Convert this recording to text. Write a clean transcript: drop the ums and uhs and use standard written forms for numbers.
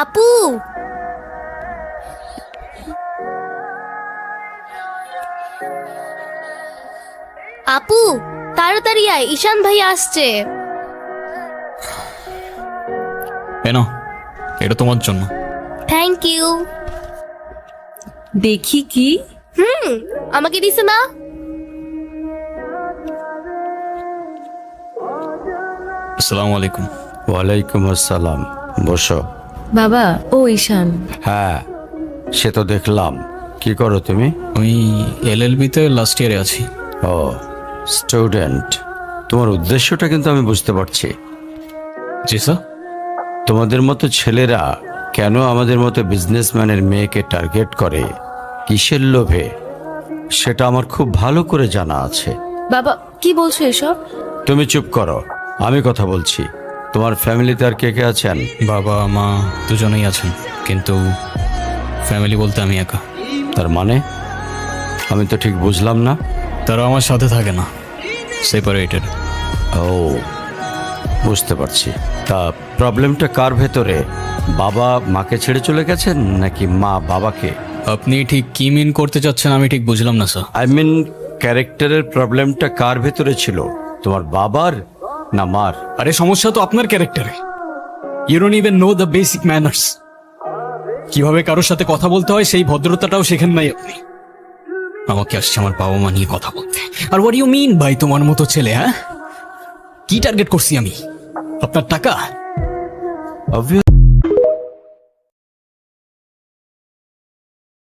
আপু, আপু তাড়াতাড়ি আয়, ঈশান ভাই আসছে। এনো, এটা তোমার জন্য। Thank you. দেখি কি? আমাকে দিছে না? আসসালামু আলাইকুম। ওয়ালাইকুম আসসালাম, বসো। বাবা, ও ঈশান। হ্যাঁ, সে তো দেখলাম। কি করো তুমি? আমি এলএলবি-তে লাস্ট ইয়ারে আছি। ও, স্টুডেন্ট। তোমার উদ্দেশ্যটা কিন্তু আমি বুঝতে পারছি। জি স্যার। তোমাদের মতো ছেলেরা কেন আমাদের মতো বিজনেসম্যানের মেয়েকে টার্গেট করে, কিসের লোভে, সেটা আমার খুব ভালো করে জানা আছে। বাবা, কি বলছো এসব? তুমি চুপ করো, আমি কথা বলছি। তোমার ফ্যামিলিতে আর কে কে আছেন? বাবা মা দুজনেই আছেন, কিন্তু ফ্যামিলি বলতে আমি একা। তার মানে আমি তো ঠিক বুঝলাম না। তারা আমার সাথে থাকে না, সেপারেটেড। ও, বুঝতে পারছি। তা প্রবলেমটা কার ভেতরে? বাবা মাকে ছেড়ে চলে গেছেন নাকি মা বাবাকে? আপনি ঠিক কি মিন করতে চাচ্ছেন আমি ঠিক বুঝলাম না স্যার। আই মিন, ক্যারেক্টারের প্রবলেমটা কার ভেতরে ছিল, তোমার বাবার না মার? আরে সমস্যা তো আপনার ক্যারেক্টারে। You don't even know the basic manners. কিভাবে কারোর সাথে কথা বলতে হয় সেই ভদ্রতাটাও শেখেন নাই আপনি। আমাকে আসছে আমার বাবা মা নিয়ে কথা বলতে। আর হোয়াট ইউ মিন ভাই তোমার মতো ছেলে? হ্যাঁ, কি টার্গেট করছি আমি? আপনার টাকা? Obvious